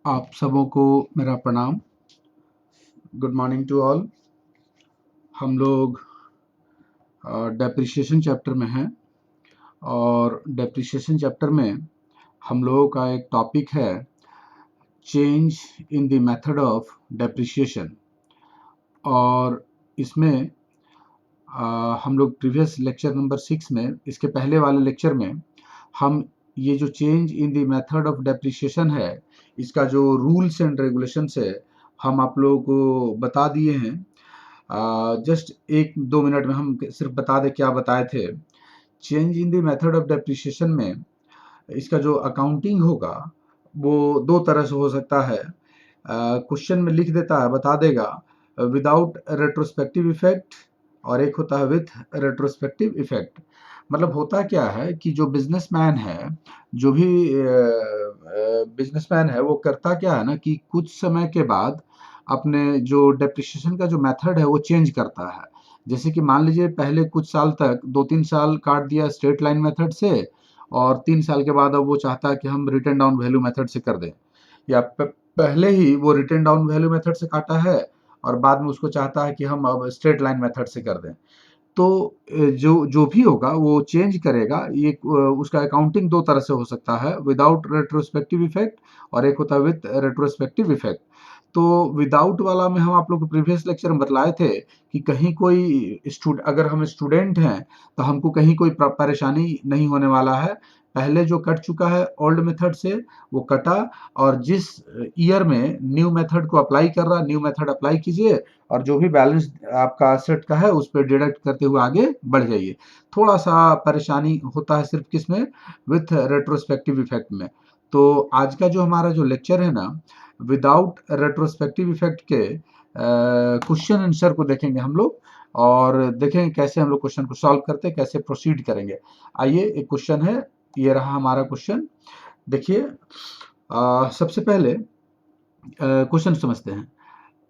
आप सबों को मेरा प्रणाम। Good morning to all. हम लोग डेप्रिसिएशन चैप्टर में हैं और डेप्रिसिएशन चैप्टर में हम लोगों का एक टॉपिक है change in the method of depreciation. और इसमें हम लोग प्रीवियस लेक्चर नंबर 6 में, इसके पहले वाले लेक्चर में हम ये जो change in the method of depreciation है, इसका जो रूल्स एंड रेगुलेशंस है, हम आप लोगों को बता दिए हैं। जस्ट 1-2 मिनट में हम सिर्फ बता दें क्या बताए थे। Change in the method of depreciation में इसका जो अकाउंटिंग होगा वो दो तरह से हो सकता है। क्वेश्चन में लिख देता है, बता देगा विदाउट रेट्रोस्पेक्टिव इफेक्ट, और एक होता है विथ रेट्रोस्पेक्टिव इफेक्ट। मतलब होता क्या है कि जो बिजनेसमैन है, जो भी बिजनेसमैन है, वो करता क्या है ना कि कुछ समय के बाद अपने जो डेप्रिसिएशन का जो मेथड है वो चेंज करता है। जैसे कि मान लीजिए पहले कुछ साल तक 2-3 साल काट दिया स्ट्रेट लाइन मेथड से, और 3 साल के बाद अब वो चाहता है कि हम रिटर्न डाउन वैल्यू मेथड से कर दें, या पहले ही वो रिटर्न डाउन वैल्यू मेथड से काटा है और बाद में उसको चाहता है कि हम अब स्ट्रेट लाइन मेथड से कर दें। तो जो जो भी होगा वो चेंज करेगा। ये उसका अकाउंटिंग दो तरह से हो सकता है, विदाउट रेट्रोस्पेक्टिव इफेक्ट और एक होता है विद रेट्रोस्पेक्टिव इफेक्ट। तो विदाउट वाला में हम आप लोग को प्रीवियस लेक्चर में बतलाए थे कि कहीं कोई अगर हम स्टूडेंट हैं तो हमको कहीं कोई परेशानी नहीं होने वाला है। पहले जो कट चुका है ओल्ड मेथड से वो कटा, और जिस ईयर में न्यू मेथड को अप्लाई कर रहा, न्यू मेथड अप्लाई कीजिए और जो भी बैलेंस आपका सेट का है उस पर डिडक्ट करते हुए आगे बढ़ जाइए। थोड़ा सा परेशानी होता है सिर्फ किसमें, विथ रेट्रोस्पेक्टिव इफेक्ट में। तो आज का जो हमारा जो लेक्चर है ना, विदाउट रेट्रोस्पेक्टिव इफेक्ट के क्वेश्चन आंसर को देखेंगे हम लोग, और देखेंगे कैसे हम लोग क्वेश्चन को सॉल्व करते हैं, कैसे प्रोसीड करेंगे। आइए, एक क्वेश्चन है, ये रहा हमारा क्वेश्चन। देखिए, सबसे पहले क्वेश्चन समझते हैं।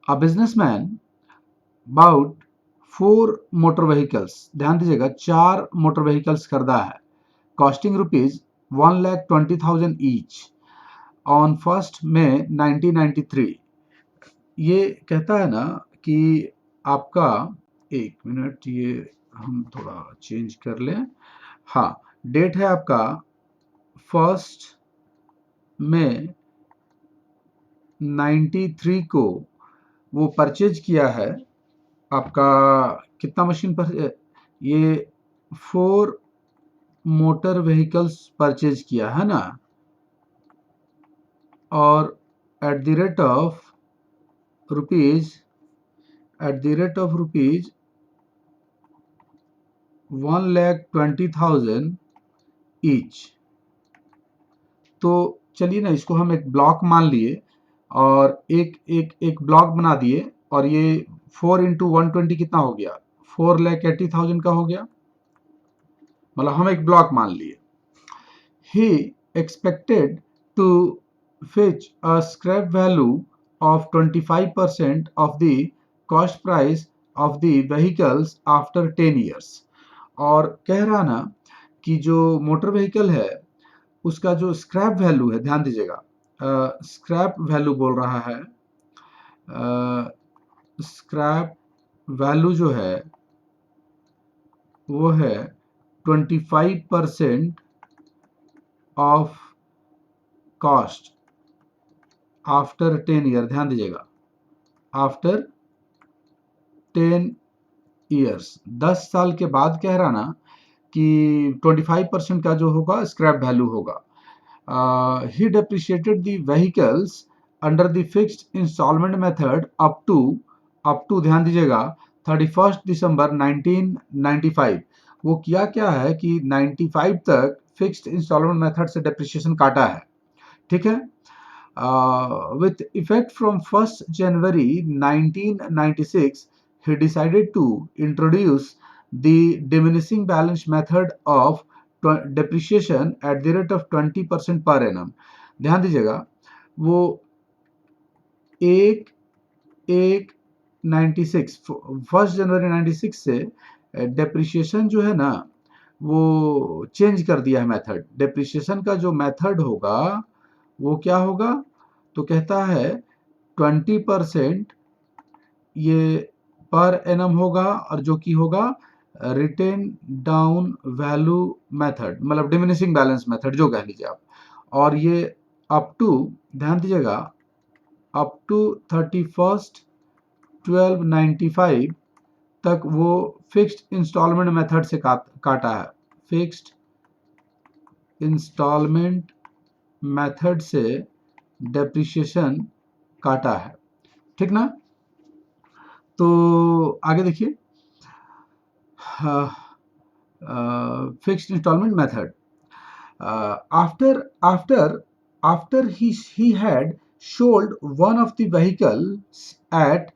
A businessman bought 4 motor vehicles, ध्यान दीजिएगा 4 मोटर व्हीकल्स खरीदा है, costing rupees 1,20,000 each on 1 May 1993। ये कहता है ना कि आपका, एक मिनट, ये हम थोड़ा चेंज कर लें। हाँ, डेट है आपका 1 मई 93 को वो परचेज किया है। आपका कितना मशीन पर, ये 4 मोटर व्हीकल्स परचेज किया है ना, और at the rate of rupees at the rate of rupees 1,20,000 each. तो चलिए ना, इसको हम एक ब्लॉक मान लिए और एक एक एक ब्लॉक बना दिए, और ये 4 इंटू 120 कितना हो गया, 4,80,000 का हो गया। मतलब हम एक ब्लॉक मान लिए। He expected to fetch a scrap value of 25% of the cost price of the vehicles after 10 years। और कह रहा ना कि जो मोटर व्हीकल है उसका जो स्क्रैप वैल्यू है, ध्यान दीजिएगा, स्क्रैप वैल्यू बोल रहा है। स्क्रैप वैल्यू जो है वो है 25% ऑफ कॉस्ट आफ्टर 10 ईयर। ध्यान दीजिएगा, आफ्टर 10 ईयर्स, 10 साल के बाद कह रहा ना कि 25% का जो होगा स्क्रैप वैल्यू होगा। He depreciated the vehicles under the fixed instalment method up to ध्यान दीजिएगा 31 दिसंबर 1995। वो किया क्या है कि 95 तक फिक्स्ड इंस्टॉलमेंट मेथड से डेप्रिसिएशन काटा है, ठीक है। With effect from 1st January 1996, he decided to introduce the diminishing balance method of depreciation at the rate of 20% per annum। ध्यान दीजिएगा, वो 1/1/96, 1 जनवरी 96 से डेप्रिसिएशन जो है ना वो चेंज कर दिया है मेथड। डेप्रिसिएशन का जो मेथड होगा वो क्या होगा, तो कहता है 20% ये पर एनम होगा, और जो कि होगा रिटेन डाउन वैल्यू मेथड, मतलब डिमिनिशिंग बैलेंस मेथड जो कह लीजिए आप। और ये अप टू, ध्यान दीजिएगा, अप टू 31/12/95 तक वो फिक्स्ड इंस्टॉलमेंट मेथड से काटा है, फिक्स्ड इंस्टॉलमेंट मेथड से डेप्रिसिएशन काटा है, ठीक ना। तो आगे देखिए, fixed instalment method, after he had sold one of the vehicles at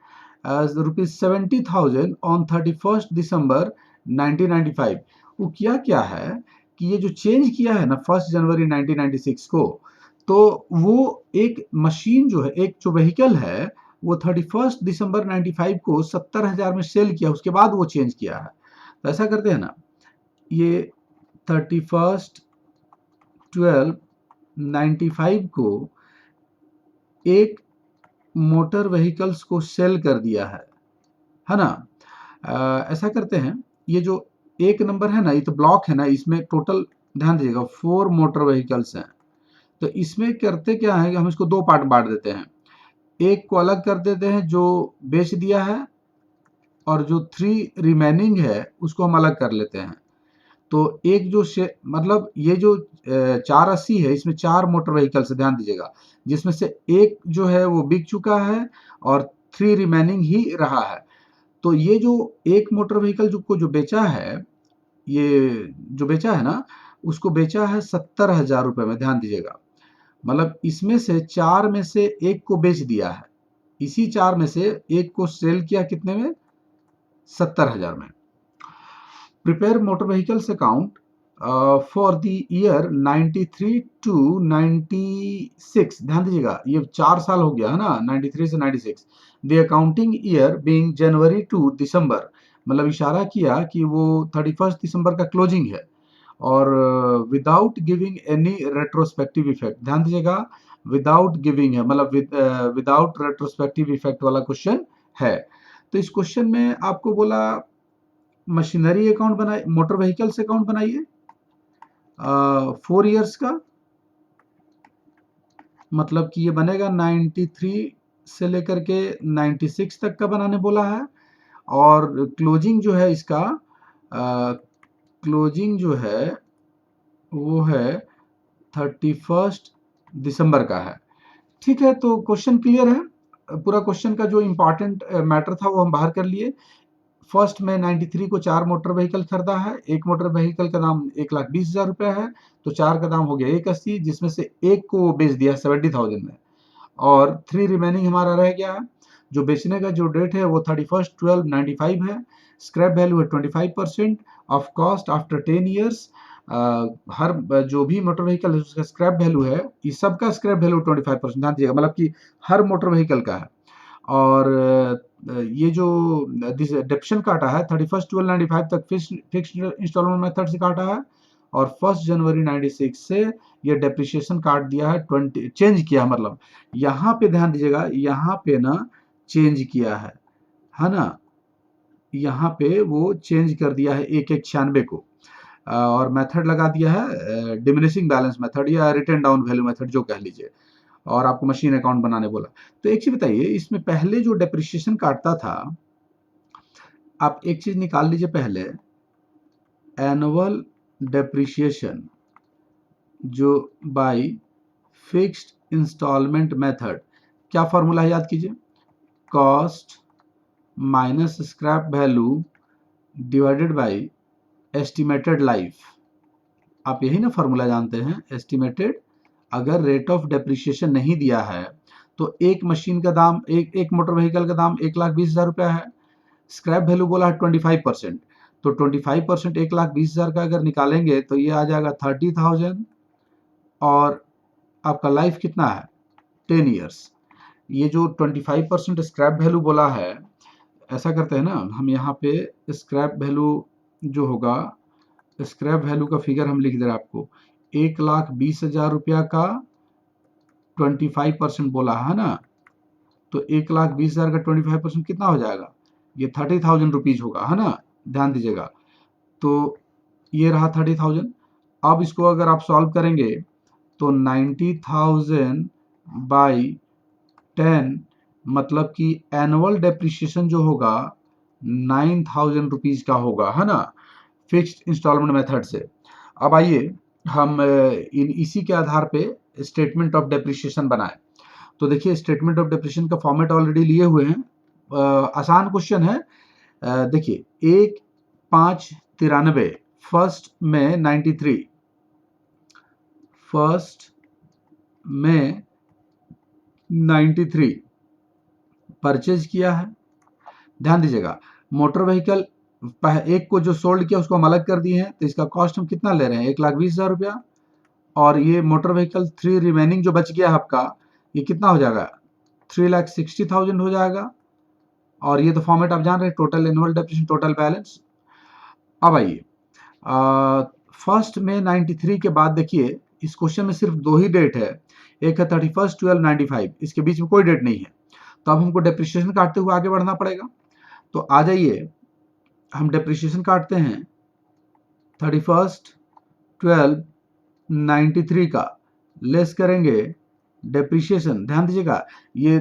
rupees 70,000 on 31st December 1995। वो क्या है कि ये जो चेंज किया है ना 1 जनवरी 1996 को, तो वो एक मशीन जो है, एक जो व्हीकल है, वो 31 दिसंबर 95 को 70,000 में सेल किया, उसके बाद वो चेंज किया है। तो ऐसा करते हैं ना, ये 31/12/95 को एक मोटर व्हीकल्स को सेल कर दिया है ना। ऐसा करते हैं, ये जो एक नंबर है ना, ये तो ब्लॉक है ना, इसमें टोटल ध्यान दीजिएगा 4 मोटर व्हीकल्स हैं। तो इसमें करते क्या है कि हम इसको 2 पार्ट बांट देते हैं, एक को अलग कर देते हैं जो बेच दिया है, और जो 3 रिमेनिंग है उसको हम अलग कर लेते हैं। तो एक जो मतलब ये जो 480 है, इसमें 4 मोटर व्हीकल्स है, ध्यान दीजिएगा, जिसमें से एक जो है वो बिक चुका है और 3 रिमेनिंग ही रहा है। तो ये जो एक मोटर व्हीकल जो बेचा है, ये जो बेचा है ना, उसको बेचा है 70,000 रुपए में, ध्यान दीजिएगा। मतलब इसमें से 4 में से एक को बेच दिया है, इसी 4 में से एक को सेल किया कितने में, 70,000 में। Prepare motor vehicles account for the year 93 to 96, ध्यान दीजिएगा, ये 4 साल हो गया है ना, 93 से 96। The accounting year being January to December, मतलब इशारा किया कि वो 31 दिसंबर का क्लोजिंग है, और without giving any retrospective effect, ध्यान दीजिएगा, विदाउट गिविंग है, मतलब विदाउट रेट्रोस्पेक्टिव इफेक्ट वाला क्वेश्चन है। तो इस क्वेश्चन में आपको बोला मशीनरी अकाउंट बनाइए, मोटर व्हीकल्स अकाउंट बनाइए 4 इयर्स का, मतलब कि ये बनेगा 93 से लेकर के 96 तक का बनाने बोला है। और क्लोजिंग जो है इसका, क्लोजिंग जो है वो है 31 दिसंबर का है, ठीक है। तो क्वेश्चन क्लियर है, पूरा क्वेश्चन का जो इंपॉर्टेंट मैटर था वो हम बाहर कर लिए। फर्स्ट में 93 को 4 मोटर व्हीकल खरीदा है, एक मोटर व्हीकल का दाम 1,20,000 रुपया है, तो 4 का दाम हो गया 180, जिसमें से एक को बेच दिया 70,000 में, और 3 रिमेनिंग हमारा रह गया है। जो बेचने का जो डेट है वो 31/12/95 है। स्क्रैप वैल्यू है 25% ऑफ कॉस्ट आफ्टर 10 ईयर्स। हर जो भी मोटर व्हीकल है उसका स्क्रैप वैल्यू है, ये सबका स्क्रैप वैल्यू 25%, ध्यान दीजिएगा, मतलब कि हर मोटर व्हीकल का है। और ये जो डिडक्शन काटा है 31/12/95 तक फिक्स्ड इंस्टॉलमेंट मेथड से काटा है, और 1 जनवरी 96 से ये डेप्रिसिएशन काट दिया है, 20 चेंज किया, मतलब यहाँ पे ध्यान दीजिएगा, यहाँ पे ना चेंज किया है ना, यहाँ पे वो चेंज कर दिया है 1,96 को, और मेथड लगा दिया है डिमिनिशिंग बैलेंस मेथड या रिटर्न डाउन वैल्यू मेथड जो कह लीजिए, और आपको मशीन अकाउंट बनाने बोला। तो एक चीज बताइए, इसमें पहले जो डेप्रिसिएशन काटता था, आप एक चीज निकाल लीजिए पहले, एनुअल डेप्रिसिएशन जो बाय फिक्स्ड इंस्टॉलमेंट मेथड, क्या फॉर्मूला है याद कीजिए, cost minus scrap value divided by estimated life. आप यही ना फॉर्मूला जानते हैं, एस्टिमेटेड। अगर रेट ऑफ डेप्रिसिएशन नहीं दिया है तो एक मशीन का दाम, एक मोटर व्हीकल का दाम 1,20,000 रुपया है, स्क्रैप वैल्यू बोला है 25%, तो 25% 1,20,000 का अगर निकालेंगे तो ये आ जाएगा 30,000, और आपका लाइफ कितना है 10 ईयर्स। ये जो 25% स्क्रैप वैल्यू बोला है, ऐसा करते हैं ना, हम यहाँ पे स्क्रैप वैल्यू जो होगा, स्क्रैप वैल्यू का फिगर हम लिख दे रहे हैं आपको, 1,20,000 रुपया का 25% बोला है ना, तो 1,20,000 का 25% कितना हो जाएगा? ये 30,000 रुपीज होगा, है ना, ध्यान दीजिएगा। तो ये रहा 30,000। अब इसको अगर आप सॉल्व करेंगे तो 90,000 बाई 10 मतलब कि एनुअल डेप्रिसिएशन जो होगा 9,000 रुपीज का होगा, है ना, फिक्स्ड इंस्टॉलमेंट मेथड से। अब आइए हम इसी के आधार पे स्टेटमेंट ऑफ डेप्रिसिएशन बनाएं। तो देखिए स्टेटमेंट ऑफ डेप्रिसिएशन का फॉर्मेट ऑलरेडी लिए हुए हैं। आसान क्वेश्चन है। देखिए 1/5/93 फर्स्ट में 93 फर्स्ट में 93 परचेज किया है। ध्यान दीजिएगा मोटर व्हीकल एक को जो सोल्ड किया उसको हम अलग कर दिए हैं, तो इसका कॉस्ट हम कितना ले रहे हैं? 1,20,000 रुपया। और ये मोटर व्हीकल 3 रिमेनिंग जो बच गया है आपका, ये कितना हो जाएगा? 3,60,000 हो जाएगा। और ये तो फॉर्मेट आप जान रहे हैं, total annual depreciation total balance. अब आइए फर्स्ट में 93 के बाद देखिए इस क्वेश्चन में सिर्फ दो ही डेट है, एक है 31/12/95, इसके बीच में कोई डेट नहीं है। तो अब हमको डेप्रिसिएशन काटते हुए आगे बढ़ना पड़ेगा। तो आ जाइए हम डेप्रिसिएशन काटते हैं 31/12/93 का, लेस करेंगे डेप्रिसिएशन। ध्यान दीजिएगा ये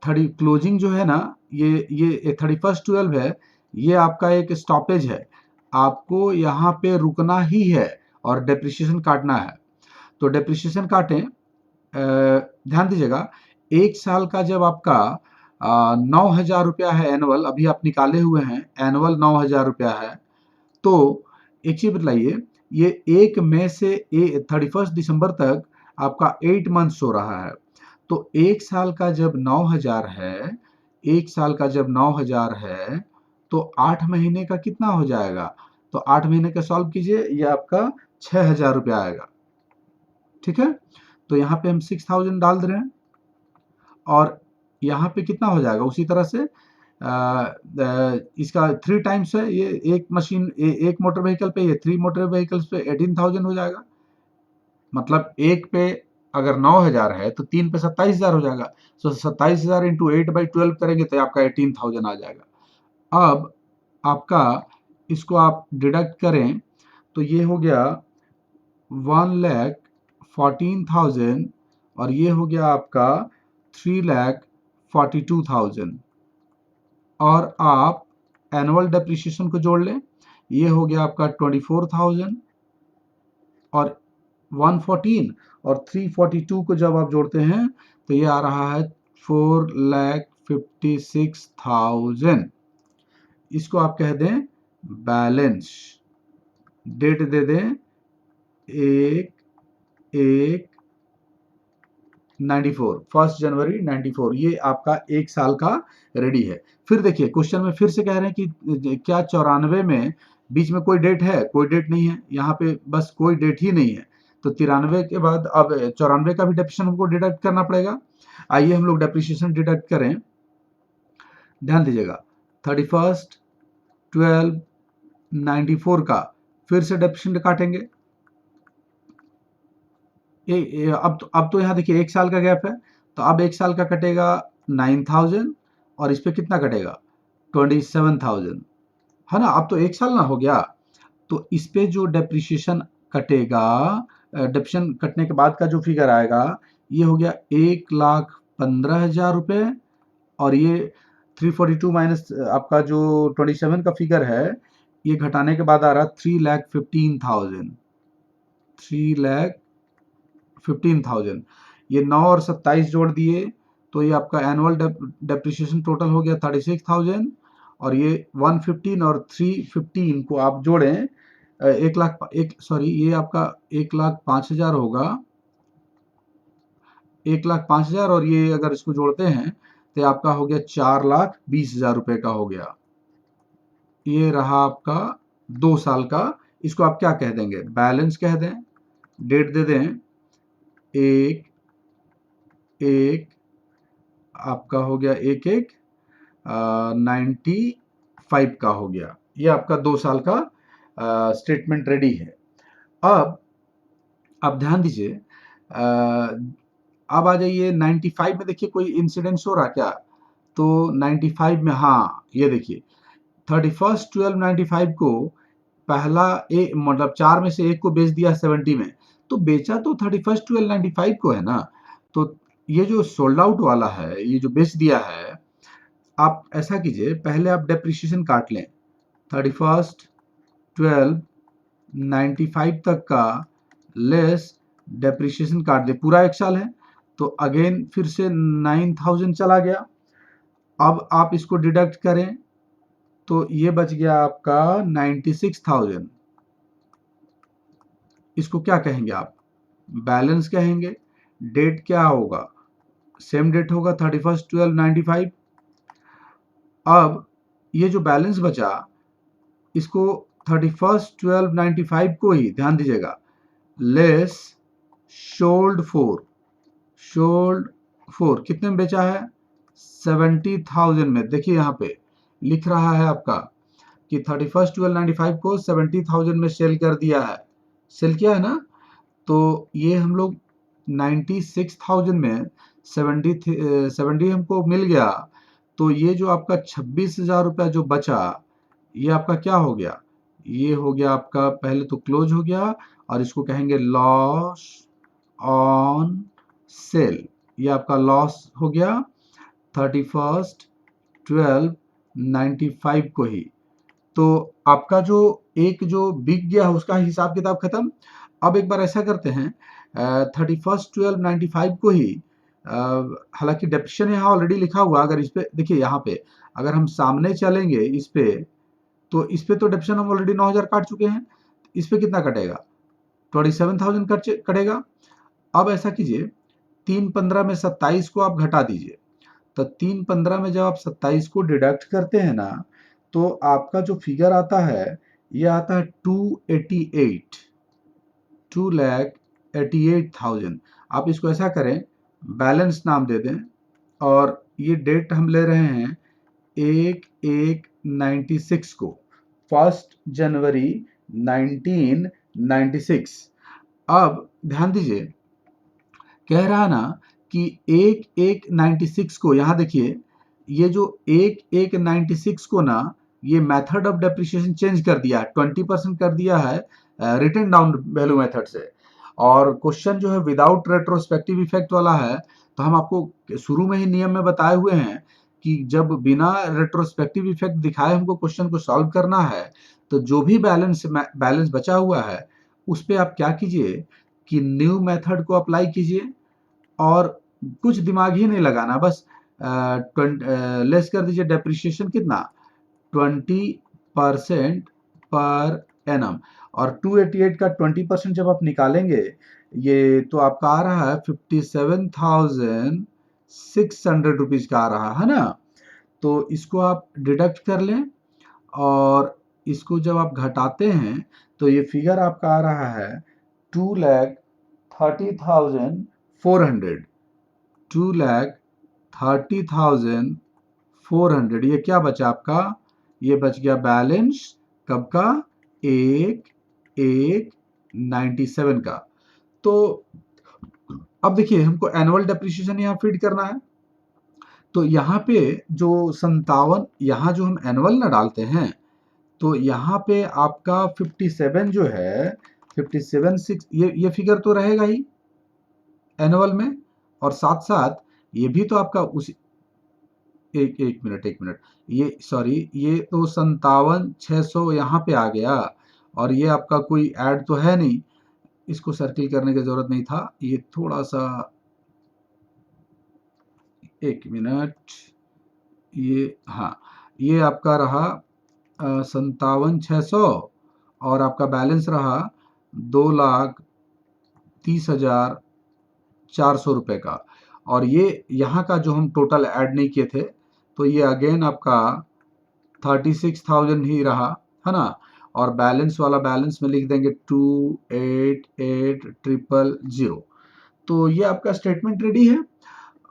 30 क्लोजिंग जो है ना, ये 31/12 है, ये आपका एक स्टॉपेज है, आपको यहाँ पे रुकना ही है और डेप्रिसिएशन काटना है। तो डेप्रिसिएशन काटें। ध्यान दीजिएगा एक साल का जब आपका 9,000 रुपया है एनुअल, अभी आप निकाले हुए हैं, एनुअल 9,000 रुपया है। तो एक चीज बताइए, ये 1 मई से 31 दिसंबर तक आपका 8 मंथ्स हो रहा है। तो एक साल का जब 9,000 है, एक साल का जब 9,000 है, तो 8 महीने का कितना हो जाएगा? तो 8 महीने का सॉल्व कीजिए, ये आपका 6,000 रुपया आएगा। ठीक है, तो यहाँ पे हम 6,000 डाल दे रहे हैं और यहाँ पे कितना हो जाएगा उसी तरह से इसका 3 टाइम्स है, ये एक मशीन एक मोटर व्हीकल पे, ये 3 मोटर व्हीकल्स पे 18,000 हो जाएगा। मतलब एक पे अगर 9,000 है तो 3 पे 27,000 हो जाएगा। तो 27,000 इंटू 8/12 करेंगे तो आपका 18,000 आ जाएगा। अब आपका इसको आप डिडक्ट करें तो ये हो गया 1,14,000 और ये हो गया आपका 3,42,000। और आप एनुअल डेप्रिसिएशन को जोड़ लें, ये हो गया आपका 24,000 और 114 और 342 को जब आप जोड़ते हैं तो ये आ रहा है 4,56,000। इसको आप कह दें बैलेंस। डेट दे दें 1/1/94, 1 जनवरी 94। ये आपका एक साल का रेडी है। फिर देखिए क्वेश्चन में फिर से कह रहे हैं कि क्या 94 में बीच में कोई डेट है? कोई डेट नहीं है, यहाँ पे बस कोई डेट ही नहीं है। तो 93 के बाद अब 94 का भी डेप्रिसिएशन हमको डिडक्ट करना पड़ेगा। आइए हम लोग डेप्रिसिएशन डिडक्ट करें। ध्यान दीजिएगा 31/12/94 का फिर से डेप्रिसिएशन काटेंगे। अब तो यहाँ देखिए एक साल का गैप है, तो अब एक साल का कटेगा 9,000 और इस पे कितना कटेगा? 27,000, है ना। अब तो एक साल ना हो गया, तो इस पे जो डेप्रिसिएशन कटेगा, डेप्रिसिएशन कटने के बाद का जो फिगर आएगा, ये हो गया 1,15,000 रुपये। और ये 342 माइनस आपका जो 27 का फिगर है, ये घटाने के बाद आ रहा 3,15,000। 3,15,000 ये 9 और 27 जोड़ दिए तो ये आपका एनुअल डेप्रिसिएशन टोटल हो गया 36,000। और ये 115 और 315 को आप जोड़ें, 1,05,000 ये आपका 1,05,000 होगा। 1,05,000 और ये अगर इसको जोड़ते हैं तो आपका हो गया 4,20,000 रुपए का हो गया। ये रहा आपका 2 साल का। इसको आप क्या कह देंगे? बैलेंस कह दें। डेट दे दें 1/1 आपका हो गया 1/1/95 का हो गया। ये आपका 2 साल का स्टेटमेंट रेडी है। अब ध्यान दीजिए, अब आ जाइए 95 में, देखिए कोई इंसिडेंस हो रहा क्या? तो 95 में, हाँ ये देखिए 31/12/95 को पहला मतलब 4 में से एक को बेच दिया 70 में, तो बेचा तो 31/12/95 को है ना। तो ये जो सोल्ड आउट वाला है, ये जो बेच दिया है, आप ऐसा कीजिए पहले आप डेप्रिसिएशन काट लें 31/12/95 तक का, लेस डेप्रिसिएशन काट दे, पूरा 1 साल है तो अगेन फिर से 9000 चला गया। अब आप इसको डिडक्ट करें तो ये बच गया आपका 96,000। इसको क्या कहेंगे आप? बैलेंस कहेंगे। डेट क्या होगा? सेम डेट होगा 31/12/95। अब ये जो बैलेंस बचा, इसको 31/12/95 को ही ध्यान दीजिएगा, लेस शोल्ड फोर कितने में बेचा है? 70,000 में। देखिए यहाँ पे लिख रहा है आपका कि 31/12/95 को 70,000 में सेल कर दिया है, सेल किया है ना। तो ये हम लोग 96,000 में 70 हमको मिल गया। तो ये जो आपका 26,000 रुपया जो बचा, ये आपका क्या हो गया? ये हो गया आपका, पहले तो क्लोज हो गया और इसको कहेंगे लॉस ऑन सेल। ये आपका लॉस हो गया 31/12/95 को ही। तो आपका जो एक जो बिक गया है उसका हिसाब किताब खत्म। अब एक बार ऐसा करते हैं 31/12/95 को ही, हालांकि डेप्रिसिएशन यहाँ ऑलरेडी लिखा हुआ, अगर इस पे देखिए, यहाँ पे अगर हम सामने चलेंगे इस पे, तो इस पे तो डेप्रिसिएशन हम ऑलरेडी 9,000 काट चुके हैं। इस पे कितना कटेगा? 27,000 कटेगा। अब ऐसा कीजिए 3/15 में 27 को आप घटा दीजिए। तो 3/15 में जब आप 27 को डिडक्ट करते हैं ना, तो आपका जो फिगर आता है, ये आता है 288,000। आप इसको ऐसा करें, बैलेंस नाम दे दें, और ये डेट हम ले रहे हैं 1/1/96 को, 1 जनवरी 1996। अब ध्यान दीजिए, कह रहा ना कि 1/1/96 को, यहाँ देखिए ये जो 1/1/96 को ना, ये मेथड ऑफ डेप्रिसिएशन चेंज कर दिया है, 20% कर दिया है रिटन डाउन वैल्यू मेथड से। और क्वेश्चन जो है विदाउट रेट्रोस्पेक्टिव इफेक्ट वाला है, तो हम आपको शुरू में ही नियम में बताए हुए हैं कि जब बिना रेट्रोस्पेक्टिव इफेक्ट दिखाए हमको क्वेश्चन को सॉल्व करना है, तो जो भी बैलेंस बचा हुआ है उस पे आप क्या कीजिए कि न्यू मेथड को अप्लाई कीजिए, और कुछ दिमाग ही नहीं लगाना, बस लेस कर दीजिए डेप्रिसिएशन कितना, 20% पर एनम। और 288 का 20% जब आप निकालेंगे, ये तो आपका आ रहा है 57,600 रुपीज का आ रहा है ना। तो इसको आप डिडक्ट कर लें, और इसको जब आप घटाते हैं तो ये फिगर आपका आ रहा है 2,30,400। 2,30,400। ये क्या बचा आपका? ये बच गया बैलेंस कब का? 1/1/97 का। तो अब देखिए हमको एनुअल डेप्रिसिएशन यहाँ फीड करना है, तो यहाँ पे जो 57, यहाँ जो हम एनुअल ना डालते हैं, तो यहाँ पे आपका 57 जो है, 57,600, ये फिगर तो रहेगा ही एनुअल में, और साथ साथ ये भी तो आपका उसी, एक मिनट, ये सॉरी, ये तो 57,600 यहाँ पे आ गया, और ये आपका कोई ऐड तो है नहीं, इसको सर्किल करने की जरूरत नहीं था, ये थोड़ा सा, एक मिनट, ये हाँ, ये आपका रहा 57,600, और आपका बैलेंस रहा 2,30,400 रुपए का। और ये यहाँ का जो हम टोटल ऐड नहीं किए थे, तो ये अगेन आपका 36,000 ही रहा, है ना। और बैलेंस वाला बैलेंस में लिख देंगे 288,000। तो ये आपका स्टेटमेंट रेडी है।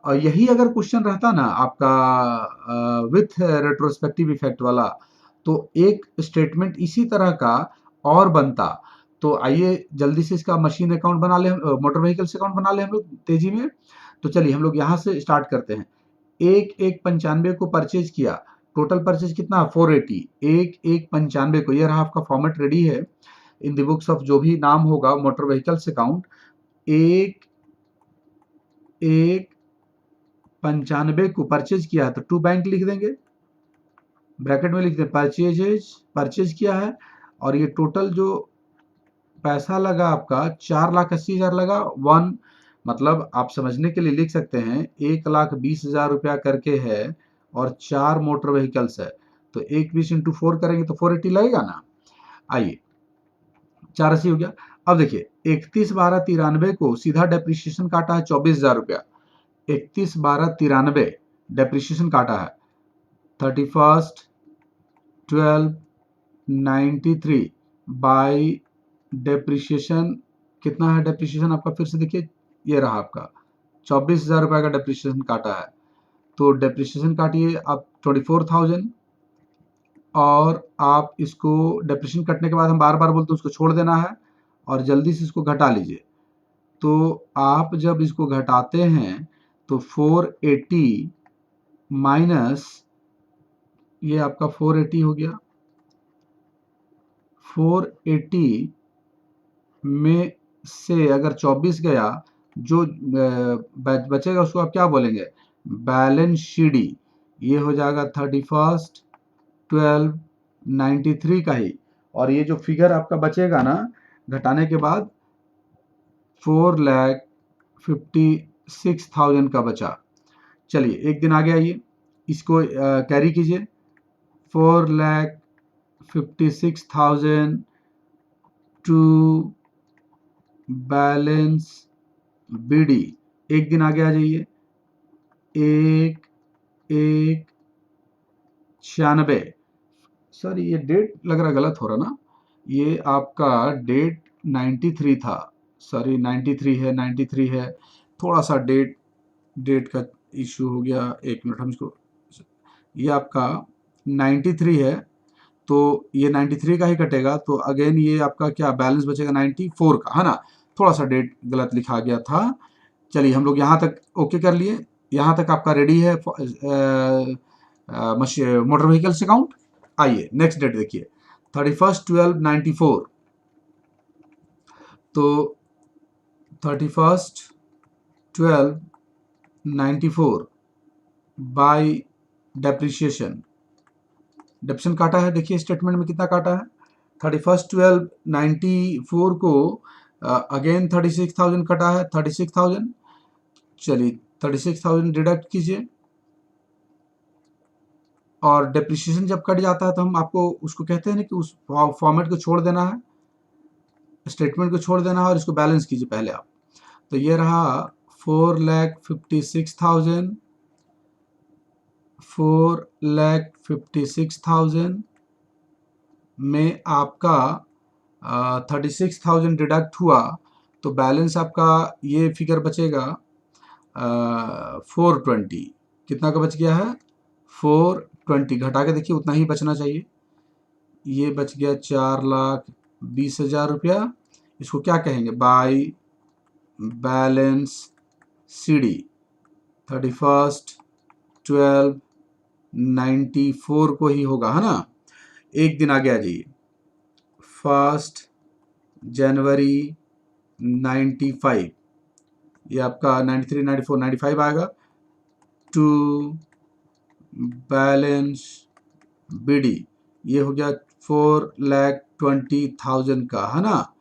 और यही अगर क्वेश्चन रहता ना आपका विथ रेट्रोस्पेक्टिव इफेक्ट वाला, तो एक स्टेटमेंट इसी तरह का और बनता। तो आइए जल्दी से इसका मशीन अकाउंट बना ले, मोटर व्हीकल्स अकाउंट बना ले हम लोग तेजी में। तो चलिए हम लोग यहाँ से स्टार्ट करते हैं। 1/1/95 को परचेज किया, टोटल परचेज कितना 480। 1/1/95 को, ये रहा आपका फॉर्मेट रेडी है इन द बुक्स ऑफ जो भी नाम होगा मोटर व्हीकल्स अकाउंट। 1/1/95 को परचेज किया है तो टू बैंक लिख देंगे, ब्रैकेट में लिख दें परचेज किया है, और ये टोटल जो पैसा लगा आपका 4,80,000 लगा। वन मतलब आप समझने के लिए लिख सकते हैं 1,20,000 रुपया करके है और 4 मोटर व्हीकल्स है, तो 1/20 इंटू 4 करेंगे तो 480 लगेगा ना। आइए 480 हो गया। अब देखिए 31/12/93 को सीधा डेप्रिसिएशन काटा है 24,000 रुपया। 31/12/93 डेप्रिसिएशन काटा है 31/12/93 बाई डेप्रिसिएशन कितना है, डेप्रिसिएशन आपका फिर से देखिए ये रहा आपका 24,000 रुपये का डेप्रिसिएशन काटा है। तो डेप्रिसिएशन काटिए आप 24,000, और आप इसको डेप्रिसिएशन कटने के बाद हम बार बार बोलते हैं उसको छोड़ देना है और जल्दी से इसको घटा लीजिए। तो आप जब इसको घटाते हैं तो 480 माइनस ये आपका 480 हो गया। 480 में से अगर 24 गया, जो बचेगा उसको आप क्या बोलेंगे, बैलेंस शीडी। ये हो जाएगा 31/12/93 का ही, और ये जो फिगर आपका बचेगा ना घटाने के बाद 4,56,000 का बचा। चलिए एक दिन आगे आइए, इसको कैरी कीजिए 4,56,000 टू बैलेंस बीडी। एक दिन आगे आ जाइए, 1/1/96। सर ये डेट लग रहा गलत हो रहा ना, ये आपका डेट 93 था, सॉरी 93 है, 93 है, थोड़ा सा डेट का इशू हो गया। एक मिनट हम इसको, ये आपका 93 है तो ये 93 का ही कटेगा, तो अगेन ये आपका क्या बैलेंस बचेगा 94 का, है ना। थोड़ा सा डेट गलत लिखा गया था। चलिए हम लोग यहाँ तक ओके कर लिए, यहाँ तक आपका रेडी है मोटर व्हीकल्स अकाउंट। आइए नेक्स्ट डेट देखिए 31/12/94। तो 31/12/94 बाई डेप्रिसिएशन काटा है। देखिए स्टेटमेंट में कितना काटा है, 31/12/94 को अगेन 36,000 कटा है, 36,000। चलिए 36,000 डिडक्ट कीजिए, और डेप्रिसिएशन जब कट जाता है तो हम आपको उसको कहते हैं ना कि उस फॉर्मेट को छोड़ देना है, स्टेटमेंट को छोड़ देना है, और इसको बैलेंस कीजिए पहले आप। तो ये रहा 4,56,000, 4,56,000 में आपका 36,000 डिडक्ट हुआ तो बैलेंस आपका ये फिगर बचेगा 420। कितना का बच गया है 420, घटा के देखिए उतना ही बचना चाहिए। ये बच गया 4,20,000 रुपया। इसको क्या कहेंगे, बाई बैलेंस सीडी 31/12/94 को ही होगा, है ना। एक दिन आगे आ जाइए 1 जनवरी 95, ये आपका 93, 94, 95 आएगा टू बैलेंस बीडी। ये हो गया 4,20,000 का, है ना।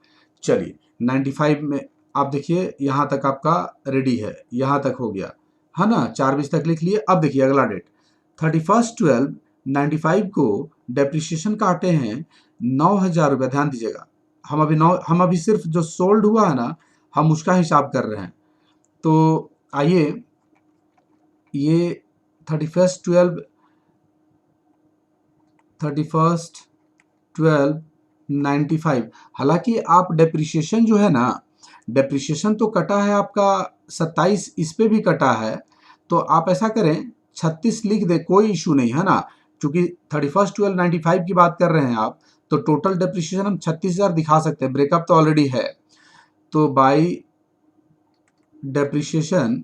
चलिए 95 में आप देखिए यहाँ तक आपका रेडी है, यहाँ तक हो गया, है ना। 4/20 तक लिख लिए। अब देखिए अगला डेट 31/12/95 को डेप्रिसिएशन काटे हैं 9,000 रुपये। ध्यान दीजिएगा, हम अभी सिर्फ जो सोल्ड हुआ है ना हम उसका हिसाब कर रहे हैं। तो आइए ये 31/12/95, हालांकि आप डेप्रिसिएशन जो है ना, डेप्रिसिएशन तो कटा है आपका 27, इस पे भी कटा है, तो आप ऐसा करें 36 लिख दे, कोई इशू नहीं है ना। क्योंकि 31/12/95 की बात कर रहे हैं आप, तो टोटल डेप्रिसिएशन हम 36,000 दिखा सकते हैं, ब्रेकअप तो ऑलरेडी है। तो बाई डेप्रिसिएशन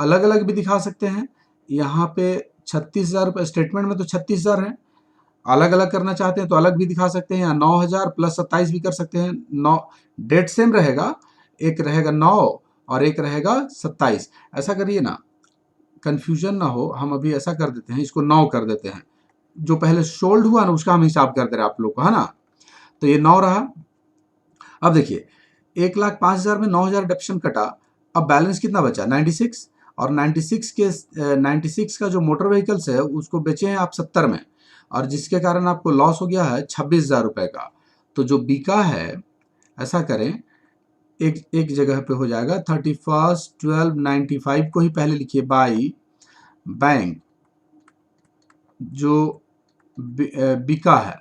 अलग अलग भी दिखा सकते हैं। यहाँ पे 36,000 रुपये स्टेटमेंट में तो 36,000 है, अलग अलग करना चाहते हैं तो अलग भी दिखा सकते हैं, या 9,000 प्लस 27 भी कर सकते हैं। 9 डेट सेम रहेगा, एक रहेगा 9 और एक रहेगा 27। ऐसा करिए ना, कंफ्यूजन ना हो, हम अभी ऐसा कर देते हैं, इसको 9 कर देते हैं, जो पहले सोल्ड हुआ ना उसका हम हिसाब कर दे रहे हैं आप लोग को, है ना। तो ये 9 रहा। अब देखिए 1,05,000 में 9,000 डिडक्शन कटा, अब बैलेंस कितना बचा 96, और 96 का जो मोटर व्हीकल्स है उसको बेचे हैं आप 70 में, और जिसके कारण आपको लॉस हो गया है 26,000 रुपये का। तो जो बिका है, ऐसा करें, एक एक जगह पे हो जाएगा 31/12/95 को ही पहले लिखिए बाई बैंक, जो बिका है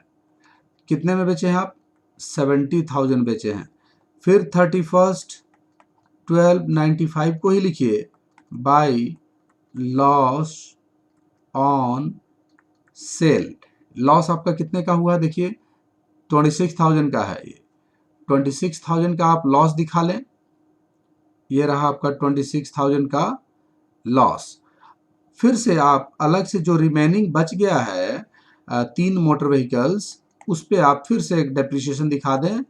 कितने में बेचे हैं आप 70,000 बेचे हैं। फिर 31/12/95 को ही लिखिए by loss on sale. Loss आपका कितने का हुआ देखिए 26,000 का है, ये 26,000 का आप लॉस दिखा लें, ये रहा आपका 26,000 का लॉस। फिर से आप अलग से जो रिमेनिंग बच गया है 3 मोटर व्हीकल्स, उस पे आप फिर से एक डेप्रिसिएशन दिखा दें,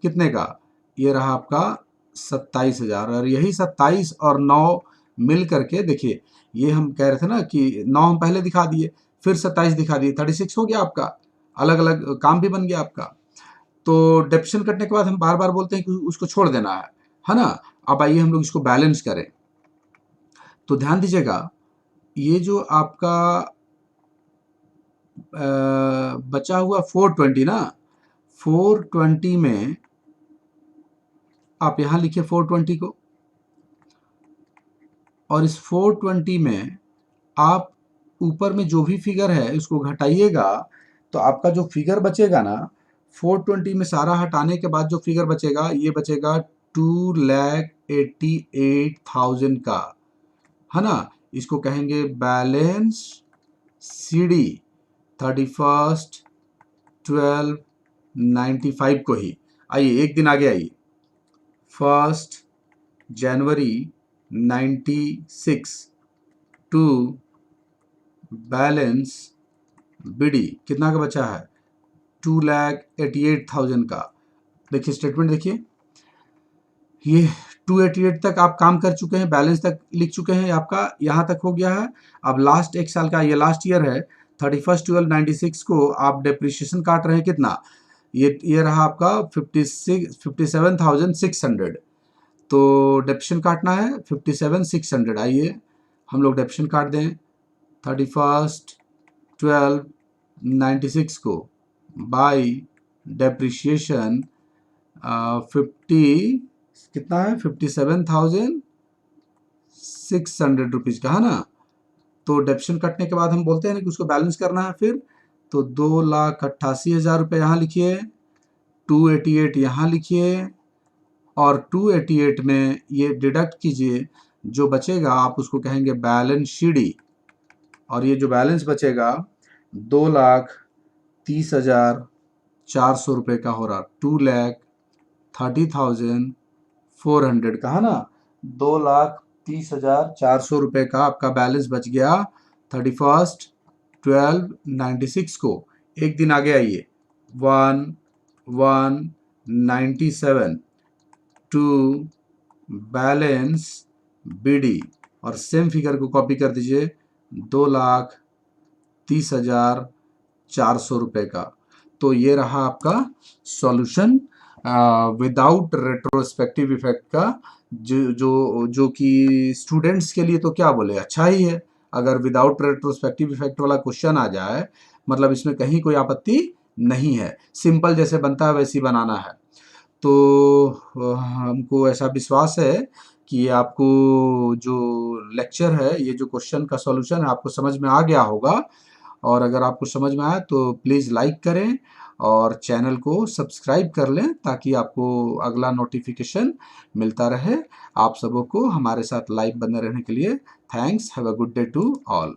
कितने का, ये रहा आपका 27,000। और यही 27 और 9 मिल करके देखिए, ये हम कह रहे थे ना कि 9 हम पहले दिखा दिए, फिर 27 दिखा दिए, 36 हो गया आपका, अलग अलग काम भी बन गया आपका। तो डेप्रिसिएशन कटने के बाद हम बार बार बोलते हैं कि उसको छोड़ देना है ना। अब आइए हम लोग इसको बैलेंस करें। तो ध्यान दीजिएगा, ये जो आपका बचा हुआ 420 ना, 420 में आप यहाँ लिखिए 420 को, और इस 420 में आप ऊपर में जो भी फिगर है उसको घटाइएगा, तो आपका जो फिगर बचेगा ना 420 में सारा हटाने के बाद जो फिगर बचेगा, ये बचेगा 2,88,000 का, है ना। इसको कहेंगे बैलेंस सीडी 31/12/95 को ही। आइए एक दिन आगे आइए, 1 जनवरी 96 टू बैलेंस बीडी कितना का बचा है 2,88,000 का। देखिए स्टेटमेंट देखिए, ये 288 तक आप काम कर चुके हैं, बैलेंस तक लिख चुके हैं, आपका यहाँ तक हो गया है। अब लास्ट एक साल का, ये लास्ट ईयर है, 31/12/96 को आप डेप्रिसिएशन काट रहे हैं कितना, ये रहा आपका 57,600। तो डेप्रिसिएशन काटना है 57,600। आइए हम लोग डेप्रिसिएशन काट दें 31/12/96 को बाई डेप्रिसिएशन 50 कितना है 57,600 रुपीज़ का, है ना। तो डेप्रिसिएशन कटने के बाद हम बोलते हैं ना कि उसको बैलेंस करना है फिर, तो 2,88,000 रुपये यहाँ लिखिए, 288 यहाँ लिखिए, और 288 में ये डिडक्ट कीजिए, जो बचेगा आप उसको कहेंगे बैलेंस शीडी, और ये जो बैलेंस बचेगा 2,30,400 रुपये का हो रहा, 2,30,400 का, है ना। 2,30,400 रुपये का आपका बैलेंस बच गया 31/12/96 को। एक दिन आगे आइए, 1/1/97 टू बैलेंस बीडी, और सेम फिगर को कॉपी कर दीजिए 2,30,400 रुपये का। तो ये रहा आपका सॉल्यूशन विदाउट रेट्रोस्पेक्टिव इफेक्ट का, जो कि स्टूडेंट्स के लिए तो क्या बोले अच्छा ही है। अगर विदाउट रेट्रोस्पेक्टिव इफेक्ट वाला क्वेश्चन आ जाए, मतलब इसमें कहीं कोई आपत्ति नहीं है, सिंपल जैसे बनता है वैसे ही बनाना है। तो हमको ऐसा विश्वास है कि आपको जो लेक्चर है, ये जो क्वेश्चन का सॉल्यूशन है, आपको समझ में आ गया होगा। और अगर आपको समझ में आया तो प्लीज़ लाइक करें और चैनल को सब्सक्राइब कर लें, ताकि आपको अगला नोटिफिकेशन मिलता रहे। आप सबों को हमारे साथ लाइव बने रहने के लिए thanks. Have a good day to all.